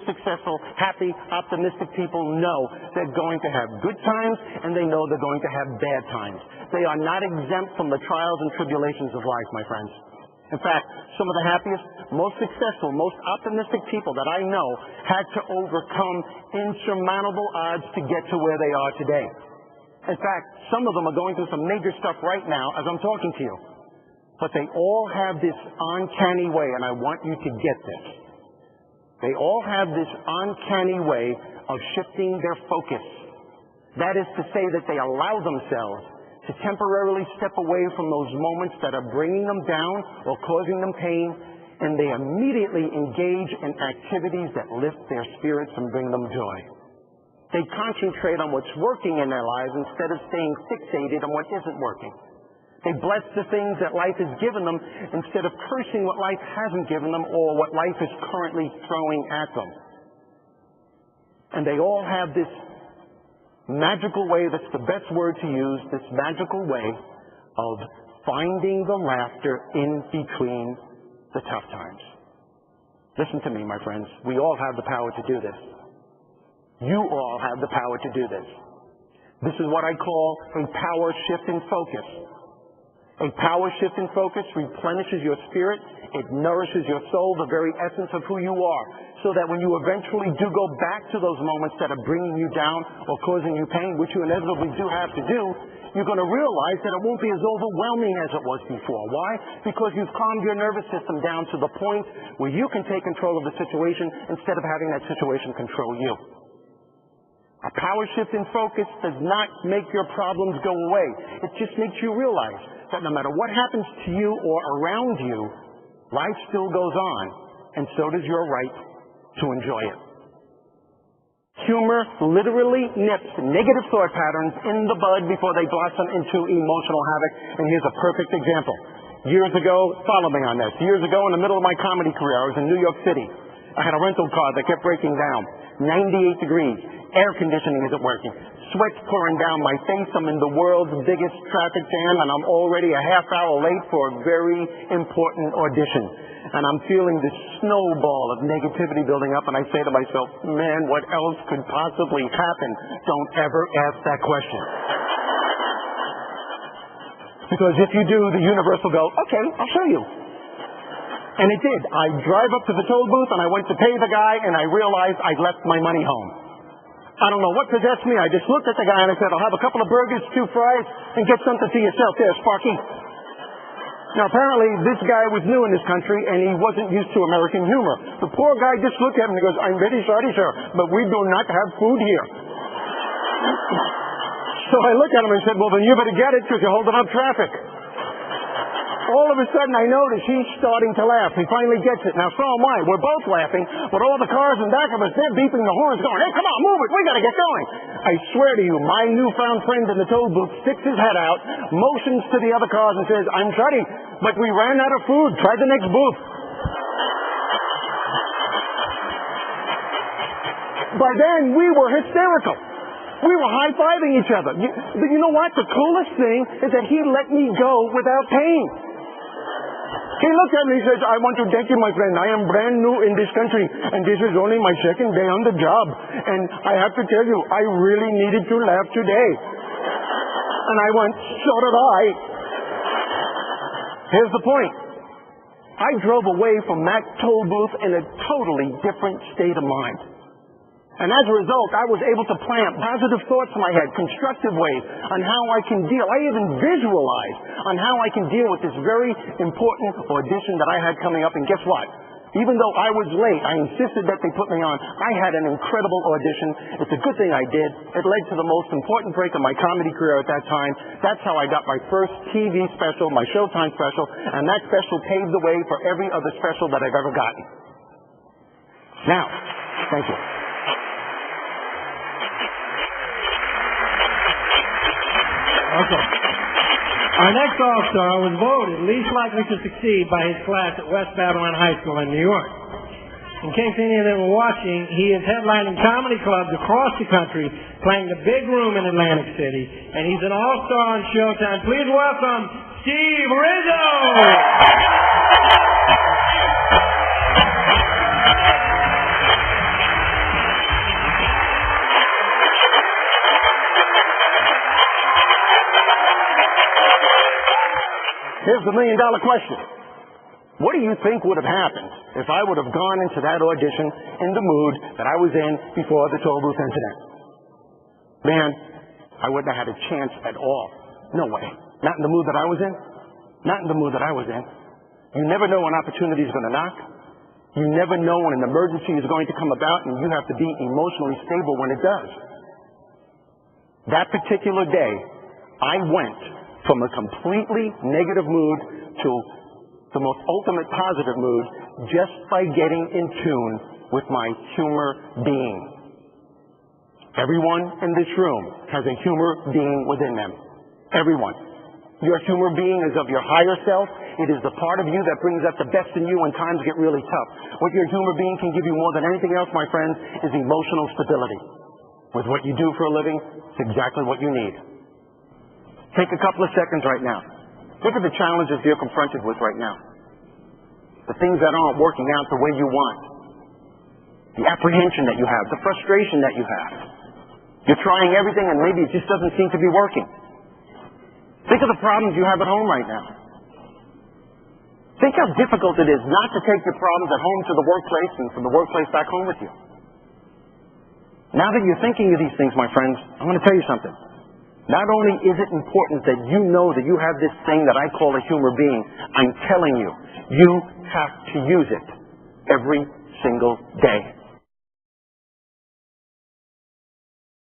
successful, happy, optimistic people know they're going to have good times and they know they're going to have bad times. They are not exempt from the trials and tribulations of life, my friends. In fact, some of the happiest, most successful, most optimistic people that I know had to overcome insurmountable odds to get to where they are today. In fact, some of them are going through some major stuff right now as I'm talking to you. But they all have this uncanny way, and I want you to get this. They all have this uncanny way of shifting their focus. That is to say that they allow themselves to temporarily step away from those moments that are bringing them down or causing them pain, and they immediately engage in activities that lift their spirits and bring them joy. They concentrate on what's working in their lives instead of staying fixated on what isn't working. They bless the things that life has given them instead of cursing what life hasn't given them or what life is currently throwing at them. And they all have this magical way, that's the best word to use, this magical way of finding the laughter in between the tough times. Listen to me, my friends. We all have the power to do this. You all have the power to do this. This is what I call a power shift in focus. A power shift in focus replenishes your spirit. It nourishes your soul, the very essence of who you are, so that when you eventually do go back to those moments that are bringing you down or causing you pain, which you inevitably do have to do, you're going to realize that it won't be as overwhelming as it was before. Why? Because you've calmed your nervous system down to the point where you can take control of the situation instead of having that situation control you. A power shift in focus does not make your problems go away. It just makes you realize that no matter what happens to you or around you, life still goes on, and so does your right to enjoy it. Humor literally nips negative thought patterns in the bud before they blossom into emotional havoc, and here's a perfect example. Years ago, follow me on this, years ago in the middle of my comedy career, I was in New York City. I had a rental car that kept breaking down. 98 degrees. Air conditioning isn't working. Sweat's pouring down my face. I'm in the world's biggest traffic jam, and I'm already a half hour late for a very important audition. And I'm feeling this snowball of negativity building up, and I say to myself, man, what else could possibly happen? Don't ever ask that question. Because if you do, the universe will go, okay, I'll show you. And it did. I drive up to the toll booth, and I went to pay the guy, and I realized I'd left my money home. I don't know what possessed me. I just looked at the guy, and I said, I'll have a couple of burgers, 2 fries, and get something to yourself there, Sparky. Now, apparently, this guy was new in this country, and he wasn't used to American humor. The poor guy just looked at him and goes, I'm very sorry, sir, but we do not have food here. So I looked at him and said, well, then you better get it because you're holding up traffic. All of a sudden, I notice he's starting to laugh. He finally gets it. Now, so am I. We're both laughing, but all the cars in back of us, they're beeping the horns going, hey, come on, move it. We got to get going. I swear to you, my newfound friend in the toll booth sticks his head out, motions to the other cars and says, I'm sorry, but we ran out of food. Try the next booth. By then, we were hysterical. We were high-fiving each other. But you know what? The coolest thing is that he let me go without paying. He looked at me and says, I want to thank you, my friend. I am brand new in this country, and this is only my second day on the job. And I have to tell you, I really needed to laugh today. And I went, so did I. Here's the point. I drove away from that toll booth in a totally different state of mind. And as a result, I was able to plant positive thoughts in my head, constructive ways on how I can deal. I even visualized on how I can deal with this very important audition that I had coming up. And guess what? Even though I was late, I insisted that they put me on. I had an incredible audition. It's a good thing I did. It led to the most important break of my comedy career at that time. That's how I got my first TV special, my Showtime special, and that special paved the way for every other special that I've ever gotten. Now, thank you. Okay. Our next All-Star was voted least likely to succeed by his class at West Babylon High School in New York. In case any of them were watching, he is headlining comedy clubs across the country, playing the Big Room in Atlantic City, and he's an All-Star on Showtime. Please welcome Steve Rizzo! here's the million-dollar question. What do you think would have happened if I would have gone into that audition in the mood that I was in before the toll booth incident? Man, I wouldn't have had a chance at all. No way. Not in the mood that I was in. Not in the mood that I was in. You never know when opportunity is going to knock. You never know when an emergency is going to come about, and you have to be emotionally stable when it does. That particular day, I went from a completely negative mood to the most ultimate positive mood just by getting in tune with my humor being. Everyone in this room has a humor being within them. Everyone. Your humor being is of your higher self. It is the part of you that brings out the best in you when times get really tough. What your humor being can give you more than anything else, my friends, is emotional stability. With what you do for a living, it's exactly what you need. Take a couple of seconds right now. Look at the challenges you're confronted with right now. The things that aren't working out the way you want. The apprehension that you have. The frustration that you have. You're trying everything and maybe it just doesn't seem to be working. Think of the problems you have at home right now. Think how difficult it is not to take your problems at home to the workplace and from the workplace back home with you. Now that you're thinking of these things, my friends, I'm going to tell you something. Not only is it important that you know that you have this thing that I call a humor being, I'm telling you, you have to use it every single day.